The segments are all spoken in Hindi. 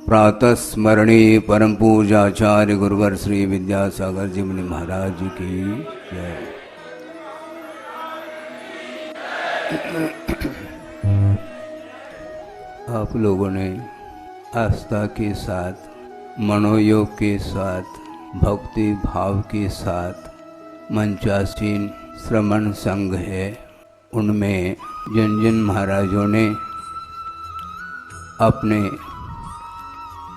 प्रातः स्मरणीय परम पूजाचार्य गुरुवर श्री विद्यासागर जी मुनि महाराज की जय। आप लोगों ने आस्था के साथ, मनोयोग के साथ, भक्ति भाव के साथ मंचासीन श्रमण संघ है, उनमें जिन जिन महाराजों ने अपने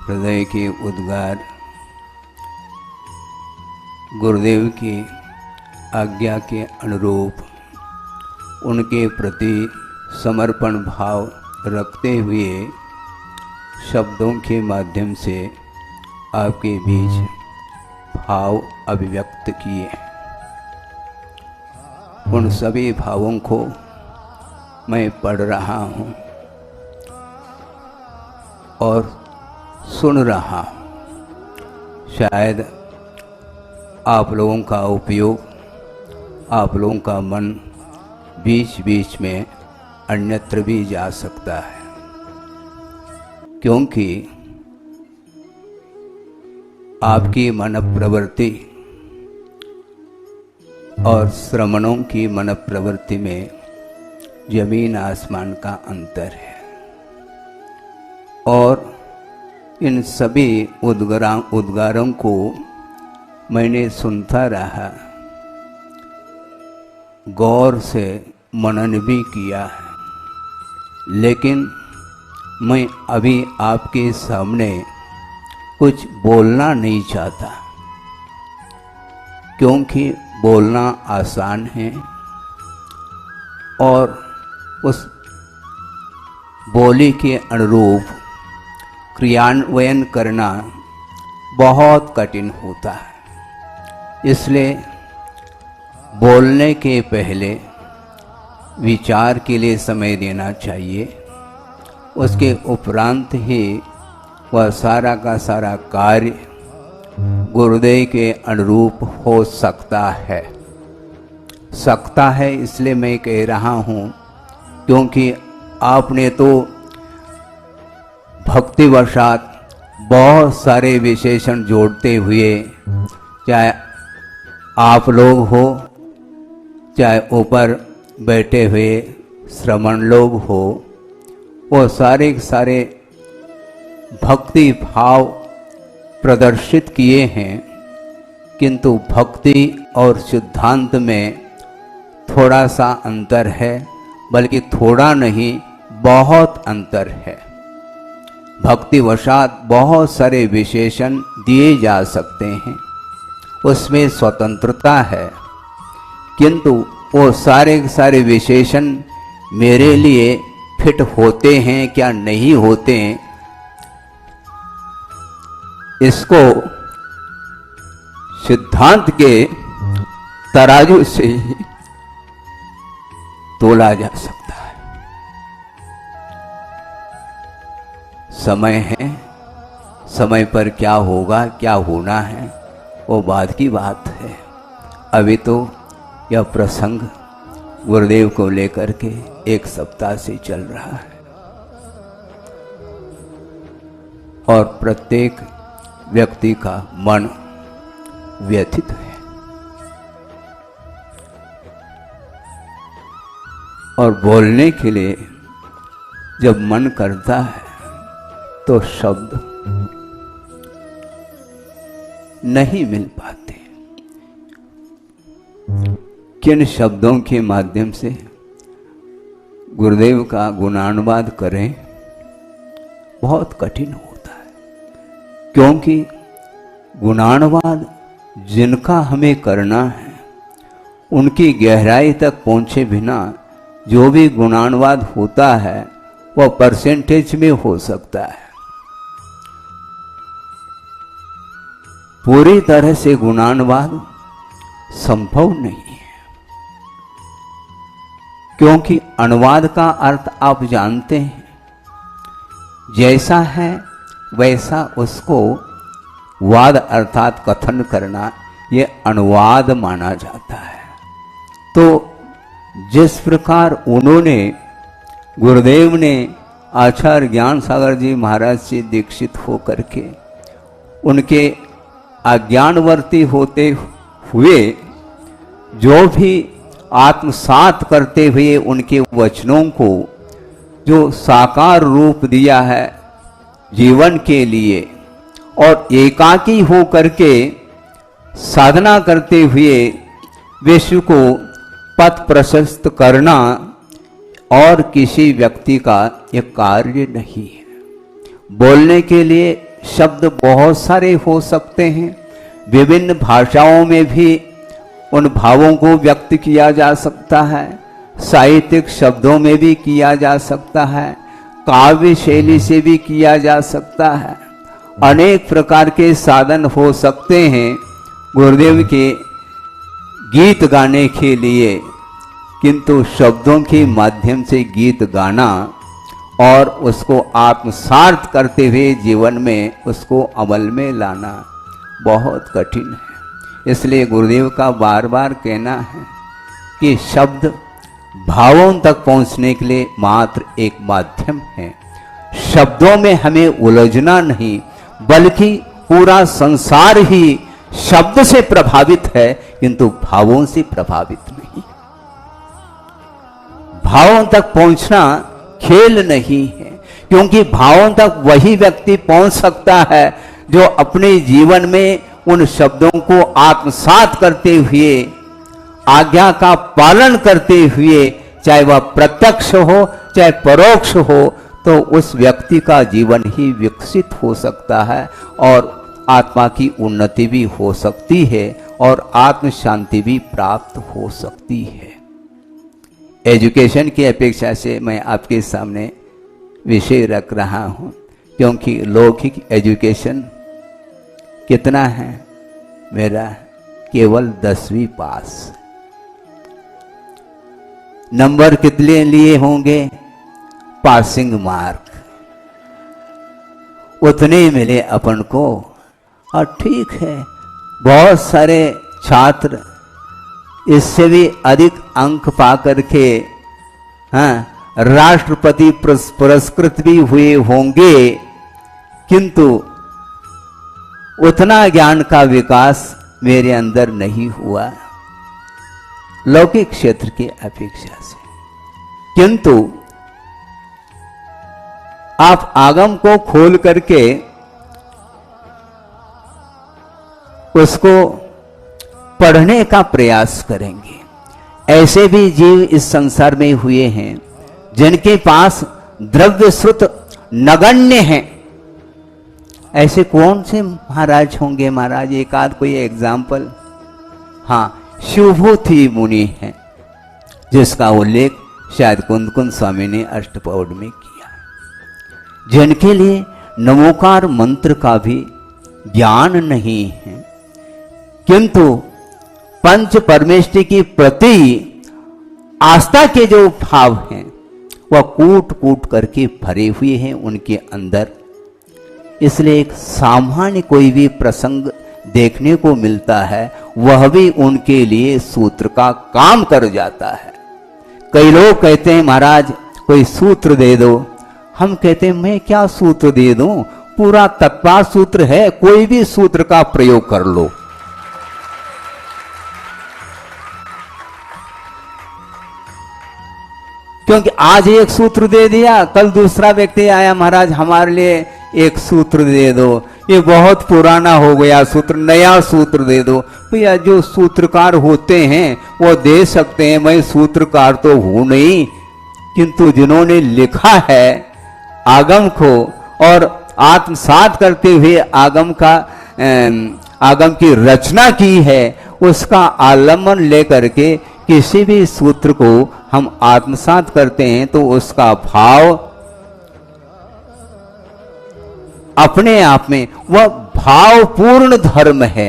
हृदय के उद्गार गुरुदेव की आज्ञा के अनुरूप उनके प्रति समर्पण भाव रखते हुए शब्दों के माध्यम से आपके बीच भाव अभिव्यक्त किए। उन सभी भावों को मैं पढ़ रहा हूँ और सुन रहा हूँ। शायद आप लोगों का उपयोग, आप लोगों का मन बीच बीच में अन्यत्र भी जा सकता है, क्योंकि आपकी मन प्रवृत्ति और श्रमणों की मन प्रवृत्ति में जमीन आसमान का अंतर है। और इन सभी उद्गारों को मैंने सुनता रहा, गौर से मनन भी किया है, लेकिन मैं अभी आपके सामने कुछ बोलना नहीं चाहता, क्योंकि बोलना आसान है और उस बोली के अनुरूप क्रियान्वयन करना बहुत कठिन होता है। इसलिए बोलने के पहले विचार के लिए समय देना चाहिए, उसके उपरांत ही वह सारा का सारा कार्य गुरुदेव के अनुरूप हो सकता है। इसलिए मैं कह रहा हूँ, क्योंकि आपने तो भक्तिवशात बहुत सारे विशेषण जोड़ते हुए, चाहे आप लोग हो, चाहे ऊपर बैठे हुए श्रमण लोग हो, वो सारे सारे भक्ति भाव प्रदर्शित किए हैं, किंतु भक्ति और सिद्धांत में थोड़ा सा अंतर है, बल्कि थोड़ा नहीं बहुत अंतर है। भक्तिवशात बहुत सारे विशेषण दिए जा सकते हैं, उसमें स्वतंत्रता है, किंतु वो सारे सारे विशेषण मेरे लिए फिट होते हैं क्या नहीं होते हैं, इसको सिद्धांत के तराजू से ही तोला जा सकता है। समय है, समय पर क्या होगा, क्या होना है, वो बाद की बात है। अभी तो यह प्रसंग गुरुदेव को लेकर के 1 सप्ताह से चल रहा है और प्रत्येक व्यक्ति का मन व्यथित है। और बोलने के लिए जब मन करता है तो शब्द नहीं मिल पाते। किन शब्दों के माध्यम से गुरुदेव का गुणानुवाद करें, बहुत कठिन होता है, क्योंकि गुणानुवाद जिनका हमें करना है, उनकी गहराई तक पहुंचे बिना जो भी गुणानुवाद होता है वह परसेंटेज में हो सकता है। पूरी तरह से गुणानुवाद संभव नहीं है, क्योंकि अनुवाद का अर्थ आप जानते हैं, जैसा है वैसा उसको वाद अर्थात कथन करना, ये अनुवाद माना जाता है। तो जिस प्रकार उन्होंने, गुरुदेव ने आचार्य ज्ञान सागर जी महाराज से दीक्षित होकर के उनके अज्ञानवर्ती होते हुए जो भी आत्मसात करते हुए उनके वचनों को जो साकार रूप दिया है जीवन के लिए, और एकाकी हो करके साधना करते हुए विश्व को पथ प्रशस्त करना और किसी व्यक्ति का यह कार्य नहीं है। बोलने के लिए शब्द बहुत सारे हो सकते हैं, विभिन्न भाषाओं में भी उन भावों को व्यक्त किया जा सकता है, साहित्यिक शब्दों में भी किया जा सकता है, काव्य शैली से भी किया जा सकता है। अनेक प्रकार के साधन हो सकते हैं गुरुदेव के गीत गाने के लिए, किंतु शब्दों के माध्यम से गीत गाना और उसको आत्मसात करते हुए जीवन में उसको अमल में लाना बहुत कठिन है। इसलिए गुरुदेव का बार बार कहना है कि शब्द भावों तक पहुंचने के लिए मात्र एक माध्यम है। शब्दों में हमें उलझना नहीं, बल्कि पूरा संसार ही शब्द से प्रभावित है, किंतु भावों से प्रभावित नहीं। भावों तक पहुंचना खेल नहीं है, क्योंकि भावों तक वही व्यक्ति पहुंच सकता है जो अपने जीवन में उन शब्दों को आत्मसात करते हुए, आज्ञा का पालन करते हुए, चाहे वह प्रत्यक्ष हो चाहे परोक्ष हो, तो उस व्यक्ति का जीवन ही विकसित हो सकता है और आत्मा की उन्नति भी हो सकती है और आत्म शांति भी प्राप्त हो सकती है। एजुकेशन की अपेक्षा से मैं आपके सामने विषय रख रहा हूं, क्योंकि लौकिक एजुकेशन कितना है मेरा? केवल 10वीं पास। नंबर कितने लिए होंगे? पासिंग मार्क उतने मिले अपन को। और ठीक है, बहुत सारे छात्र इससे भी अधिक अंक पा करके राष्ट्रपति पुरस्कृत भी हुए होंगे, किंतु उतना ज्ञान का विकास मेरे अंदर नहीं हुआ लौकिक क्षेत्र की अपेक्षा से। किंतु आप आगम को खोल करके उसको पढ़ने का प्रयास करेंगे। ऐसे भी जीव इस संसार में हुए हैं जिनके पास द्रव्य श्रुत नगण्य हैं। ऐसे कौन से महाराज होंगे? महाराज एक आध कोई एग्जाम्पल? हाँ, शिवभूति मुनि है, जिसका उल्लेख शायद कुंद कुंद स्वामी ने अष्टपौड में किया, जिनके लिए नमोकार मंत्र का भी ज्ञान नहीं है, किंतु पंच परमेष्टि की प्रति आस्था के जो भाव हैं वह कूट कूट करके भरे हुए हैं उनके अंदर। इसलिए एक सामान्य कोई भी प्रसंग देखने को मिलता है, वह भी उनके लिए सूत्र का काम कर जाता है। कई लोग कहते हैं महाराज कोई सूत्र दे दो। हम कहते हैं मैं क्या सूत्र दे दूं, पूरा तत्पर सूत्र है, कोई भी सूत्र का प्रयोग कर लो। क्योंकि आज एक सूत्र दे दिया, कल दूसरा व्यक्ति आया, महाराज हमारे लिए एक सूत्र दे दो, ये बहुत पुराना हो गया सूत्र, नया सूत्र दे दो। भैया जो सूत्रकार होते हैं वो दे सकते हैं, मैं सूत्रकार तो हूं नहीं, किंतु जिन्होंने लिखा है आगम को और आत्मसात करते हुए आगम की रचना की है, उसका आलम्बन लेकर के किसी भी सूत्र को हम आत्मसात करते हैं तो उसका भाव अपने आप में वह भावपूर्ण धर्म है।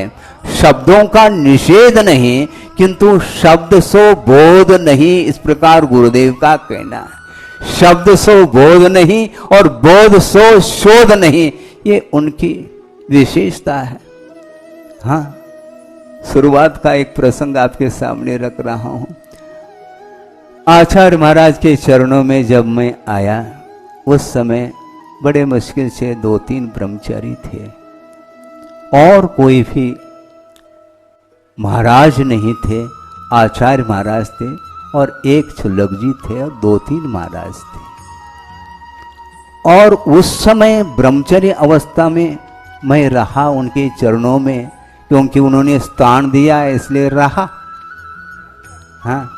शब्दों का निषेध नहीं, किंतु शब्द सो बोध नहीं, इस प्रकार गुरुदेव का कहना है। शब्द सो बोध नहीं और बोध सो शोध नहीं, ये उनकी विशेषता है। हाँ, शुरुआत का एक प्रसंग आपके सामने रख रहा हूं। आचार्य महाराज के चरणों में जब मैं आया उस समय बड़े मुश्किल से 2-3 ब्रह्मचारी थे और कोई भी महाराज नहीं थे। आचार्य महाराज थे और एक छुल्लक जी थे और 2-3 महाराज थे। और उस समय ब्रह्मचर्य अवस्था में मैं रहा उनके चरणों में, क्योंकि उन्होंने स्थान दिया इसलिए रहा। हाँ,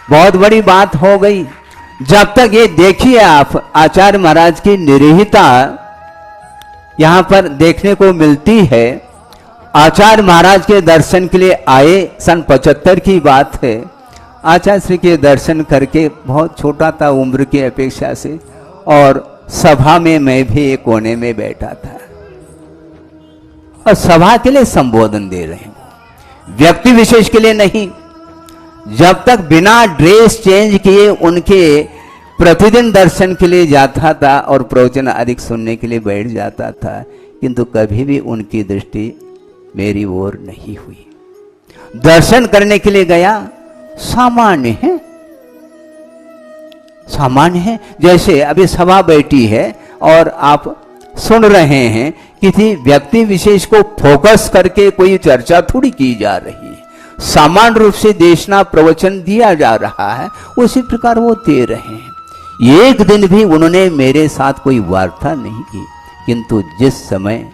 बहुत बड़ी बात हो गई। जब तक ये देखिए आप, आचार्य महाराज की निरीहता यहां पर देखने को मिलती है। आचार्य महाराज के दर्शन के लिए आए, सन 75 की बात है। आचार्य श्री के दर्शन करके, बहुत छोटा था उम्र की अपेक्षा से, और सभा में मैं भी एक कोने में बैठा था और सभा के लिए संबोधन दे रहे हैं, व्यक्ति विशेष के लिए नहीं। जब तक बिना ड्रेस चेंज किए उनके प्रतिदिन दर्शन के लिए जाता था और प्रवचन अधिक सुनने के लिए बैठ जाता था, किंतु कभी भी उनकी दृष्टि मेरी ओर नहीं हुई। दर्शन करने के लिए गया, सामान्य है, सामान्य है। जैसे अभी सभा बैठी है और आप सुन रहे हैं, किसी व्यक्ति विशेष को फोकस करके कोई चर्चा थोड़ी की जा रही है, सामान्य रूप से देशना प्रवचन दिया जा रहा है, उसी प्रकार वो दे रहे हैं। एक दिन भी उन्होंने मेरे साथ कोई वार्ता नहीं की, किंतु जिस समय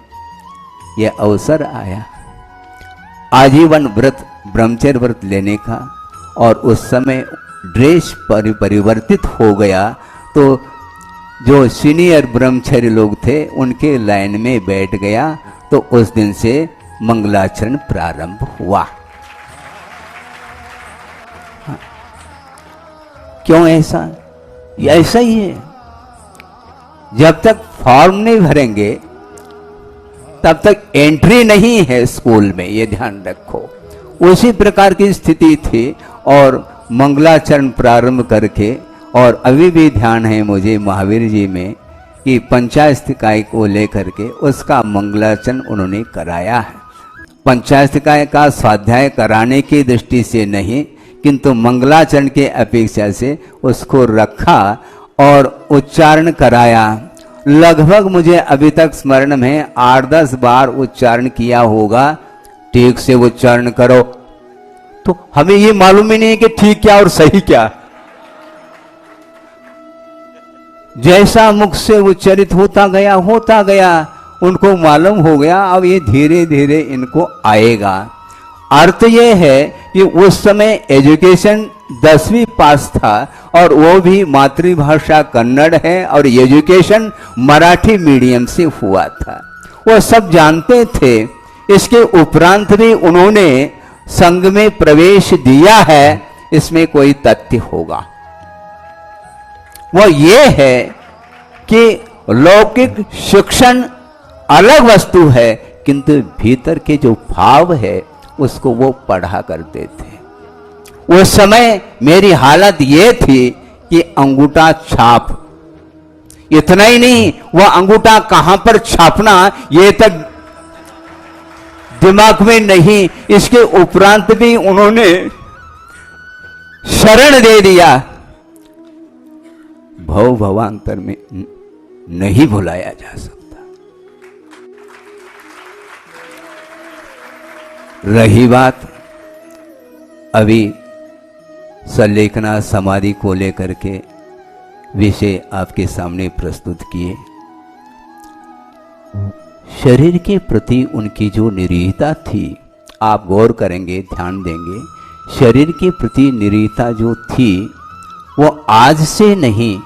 यह अवसर आया आजीवन व्रत, ब्रह्मचर्य व्रत लेने का, और उस समय ड्रेस परिवर्तित हो गया, तो जो सीनियर ब्रह्मचर्य लोग थे उनके लाइन में बैठ गया। तो उस दिन से मंगलाचरण प्रारंभ हुआ। हाँ। क्यों ऐसा? ऐसा ही है, जब तक फॉर्म नहीं भरेंगे तब तक एंट्री नहीं है स्कूल में, ये ध्यान रखो। उसी प्रकार की स्थिति थी और मंगलाचरण प्रारंभ करके, और अभी भी ध्यान है मुझे महावीर जी में कि पंचायत इकाई को लेकर के उसका मंगलाचरण उन्होंने कराया है। पंचायत इकाई का स्वाध्याय कराने की दृष्टि से नहीं, किंतु मंगलाचरण के अपेक्षा से उसको रखा और उच्चारण कराया। लगभग मुझे अभी तक स्मरण में 8-10 बार उच्चारण किया होगा। ठीक से उच्चारण करो, तो हमें ये मालूम ही नहीं कि ठीक क्या और सही क्या। जैसा मुख से उच्चारित होता गया उनको मालूम हो गया, अब ये धीरे धीरे इनको आएगा। अर्थ ये है कि उस समय एजुकेशन 10वीं पास था और वो भी मातृभाषा कन्नड़ है और एजुकेशन मराठी मीडियम से हुआ था, वो सब जानते थे। इसके उपरांत भी उन्होंने संघ में प्रवेश दिया है, इसमें कोई तथ्य होगा। वो ये है कि लौकिक शिक्षण अलग वस्तु है, किंतु भीतर के जो भाव है उसको वो पढ़ा करते थे। उस समय मेरी हालत ये थी कि अंगूठा छाप, इतना ही नहीं, वह अंगूठा कहां पर छापना ये तक दिमाग में नहीं। इसके उपरांत भी उन्होंने शरण दे दिया, भव भवांतर में नहीं भुलाया जा सकता। रही बात अभी सल्लेखना समाधि को लेकर के विषय आपके सामने प्रस्तुत किए। शरीर के प्रति उनकी जो निरीहता थी, आप गौर करेंगे, ध्यान देंगे, शरीर के प्रति निरीहता जो थी वो आज से नहीं,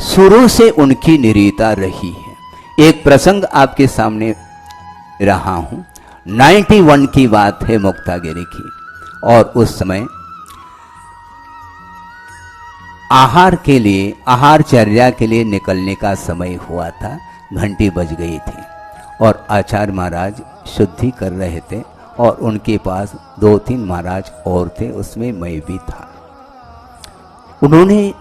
शुरू से उनकी निरीहता रही है। एक प्रसंग आपके सामने रहा हूं, 91 की बात है, मुक्तागिरी की। और उस समय आहार के लिए, आहारचर्या के लिए निकलने का समय हुआ था, घंटी बज गई थी और आचार्य महाराज शुद्धि कर रहे थे और उनके पास 2-3 महाराज और थे, उसमें मैं भी था। उन्होंने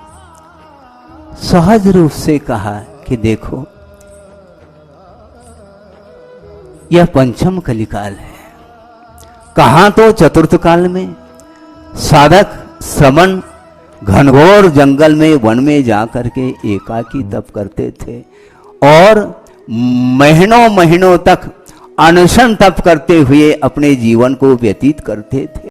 सहज रूप से कहा कि देखो, यह पंचम कलिकाल है। कहां तो चतुर्थ काल में साधक श्रवण घनघोर जंगल में, वन में जाकर के एकाकी तप करते थे और महीनों महीनों तक अनशन तप करते हुए अपने जीवन को व्यतीत करते थे।